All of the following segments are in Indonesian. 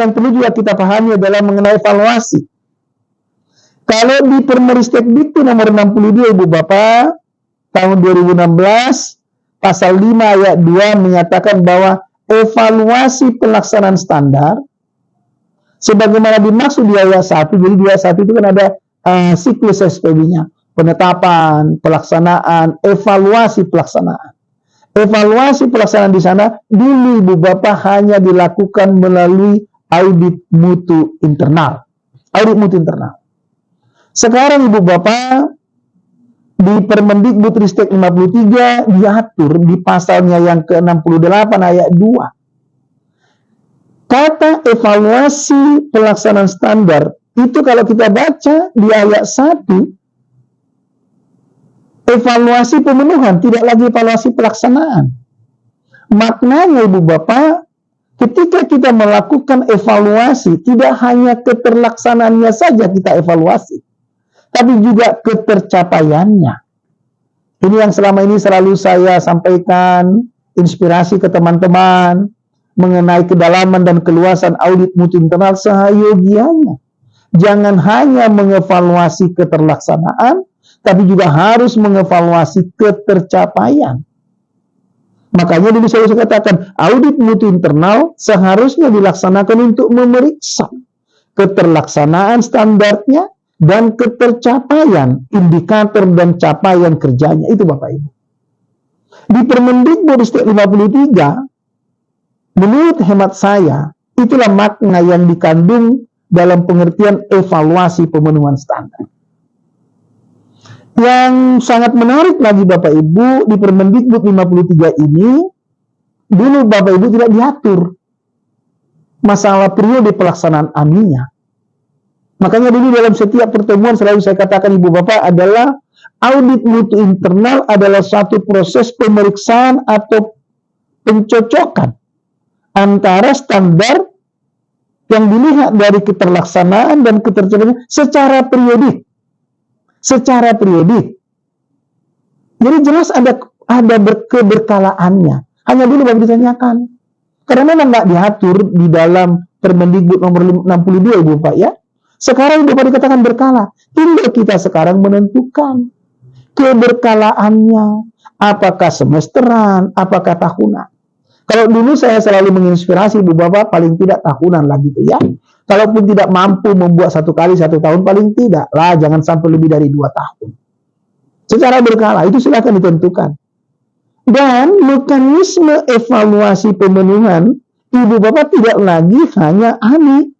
yang perlu juga kita pahami adalah mengenai evaluasi. Kalau di Permeristek Dikti nomor 62 Ibu Bapak tahun 2016 pasal 5 ayat 2 menyatakan bahwa evaluasi pelaksanaan standar sebagaimana dimaksud di ayat 1. Jadi di ayat 1 itu kan ada siklus SPB-nya, penetapan, pelaksanaan, evaluasi pelaksanaan. Evaluasi pelaksanaan di sana dulu Ibu Bapak hanya dilakukan melalui audit mutu internal. Audit mutu internal. Sekarang Ibu Bapak di Permendikbudristek 53 diatur di pasalnya yang ke-68 ayat 2. Kata evaluasi pelaksanaan standar itu kalau kita baca di ayat 1, evaluasi pemenuhan, tidak lagi evaluasi pelaksanaan. Maknanya Ibu Bapak, ketika kita melakukan evaluasi, tidak hanya keterlaksanaannya saja kita evaluasi, tapi juga ketercapaiannya. Ini yang selama ini selalu saya sampaikan, inspirasi ke teman-teman, mengenai kedalaman dan keluasan audit mutu internal seyogianya. Jangan hanya mengevaluasi keterlaksanaan, tapi juga harus mengevaluasi ketercapaian. Makanya dulu saya katakan, audit mutu internal seharusnya dilaksanakan untuk memeriksa keterlaksanaan standarnya dan ketercapaian indikator dan capaian kerjanya. Itu Bapak Ibu. Di Permendikbudristek 53, menurut hemat saya, itulah makna yang dikandung dalam pengertian evaluasi pemenuhan standar. Yang sangat menarik lagi Bapak Ibu, di Permendikbud 53 ini, dulu Bapak Ibu tidak diatur masalah periode pelaksanaan AMI-nya. Makanya dulu dalam setiap pertemuan selalu saya katakan Ibu Bapak adalah audit mutu internal adalah suatu proses pemeriksaan atau pencocokan antara standar yang dilihat dari keterlaksanaan dan ketercapaian secara periodik. Secara periodik. Jadi jelas ada keberkalaannya. Hanya dulu Bapak ditanyakan. Karena memang nggak diatur di dalam Permendikbud nomor 62 Ibu Bapak ya. Sekarang Bapak dikatakan berkala. Tinggal kita sekarang menentukan keberkalaannya. Apakah semesteran, apakah tahunan. Kalau dulu saya selalu menginspirasi Ibu Bapak paling tidak tahunan lah gitu ya. Kalaupun tidak mampu membuat 1 kali 1 tahun paling tidak lah, jangan sampai lebih dari 2 tahun. Secara berkala itu silakan ditentukan. Dan mekanisme evaluasi pemenuhan Ibu Bapak tidak lagi hanya AMI.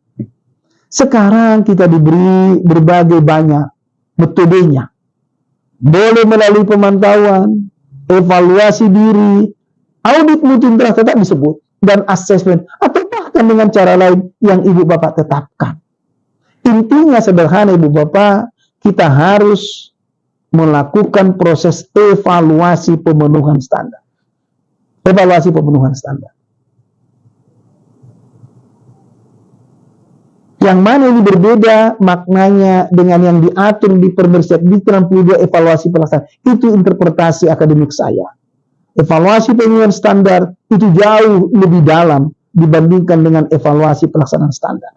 Sekarang kita diberi berbagai banyak metodenya. Boleh melalui pemantauan, evaluasi diri, audit mutu internal tetap disebut, dan asesmen, atau bahkan dengan cara lain yang Ibu Bapak tetapkan. Intinya sederhana Ibu Bapak, kita harus melakukan proses evaluasi pemenuhan standar. Evaluasi pemenuhan standar. Yang mana ini berbeda maknanya dengan yang diatur di Permeristek Dikti 62 evaluasi pelaksanaan. Itu interpretasi akademik saya. Evaluasi pemenuhan standar itu jauh lebih dalam dibandingkan dengan evaluasi pelaksanaan standar.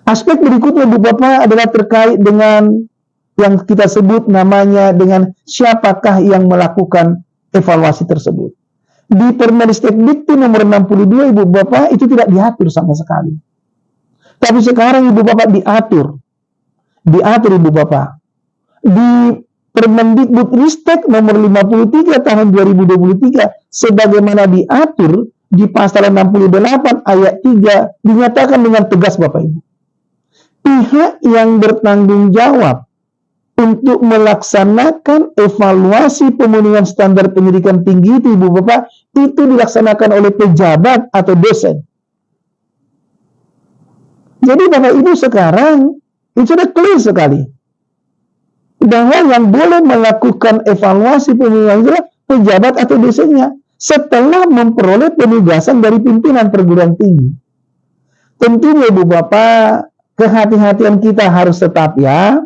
Aspek berikutnya Bu Bapak adalah terkait dengan yang kita sebut namanya dengan siapakah yang melakukan evaluasi tersebut. Di Permeristek Dikti nomor 62 Ibu Bapak itu tidak diatur sama sekali. Tapi sekarang Ibu Bapak diatur Ibu Bapak. Di Permendikbudristek nomor 53 tahun 2023 sebagaimana diatur di pasal 68 ayat 3 dinyatakan dengan tegas Bapak Ibu. Pihak yang bertanggung jawab untuk melaksanakan evaluasi pemenuhan standar pendidikan tinggi itu Ibu Bapak itu dilaksanakan oleh pejabat atau dosen. Jadi Bapak Ibu sekarang itu sudah clear sekali bahwa yang boleh melakukan evaluasi pemenuhan adalah pejabat atau dosennya setelah memperoleh penugasan dari pimpinan perguruan tinggi. Tentunya Ibu Bapak, kehati-hatian kita harus tetap ya.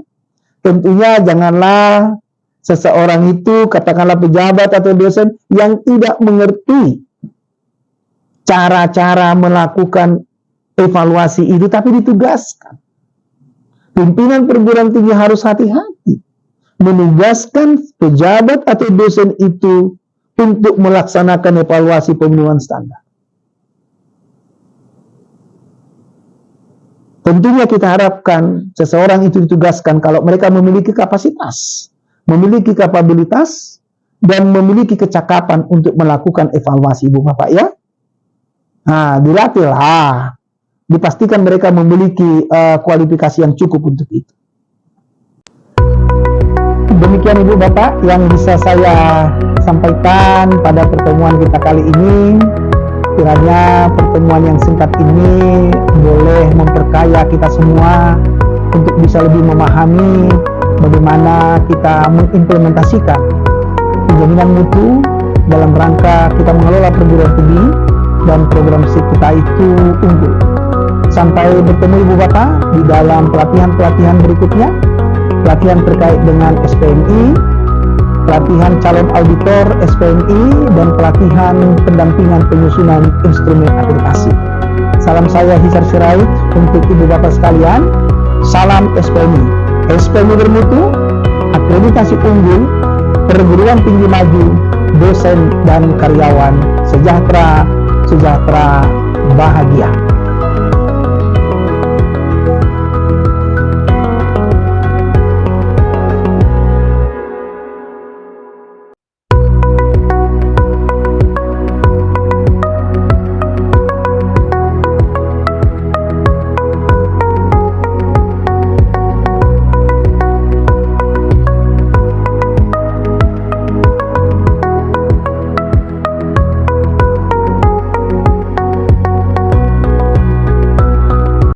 Tentunya janganlah seseorang itu, katakanlah pejabat atau dosen yang tidak mengerti cara-cara melakukan evaluasi itu, tapi ditugaskan. Pimpinan perguruan tinggi harus hati-hati menugaskan pejabat atau dosen itu untuk melaksanakan evaluasi pemenuhan standar. Tentunya kita harapkan seseorang itu ditugaskan kalau mereka memiliki kapasitas, memiliki kapabilitas, dan memiliki kecakapan untuk melakukan evaluasi, Ibu Bapak ya. Nah, dilatihlah, dipastikan mereka memiliki kualifikasi yang cukup untuk itu. Demikian Ibu Bapak yang bisa saya sampaikan pada pertemuan kita kali ini. Kiranya pertemuan yang singkat ini boleh memperkaya kita semua untuk bisa lebih memahami bagaimana kita mengimplementasikan penjaminan mutu dalam rangka kita mengelola perguruan tinggi dan program kita itu unggul. Sampai bertemu Ibu Bapak di dalam pelatihan-pelatihan berikutnya, pelatihan terkait dengan SPMI, pelatihan calon auditor SPMI, dan pelatihan pendampingan penyusunan instrumen akreditasi. Salam saya Hisar Sirait untuk Ibu Bapak sekalian. Salam SPMI. SPMI bermutu, akreditasi unggul, perguruan tinggi maju, dosen dan karyawan sejahtera, bahagia.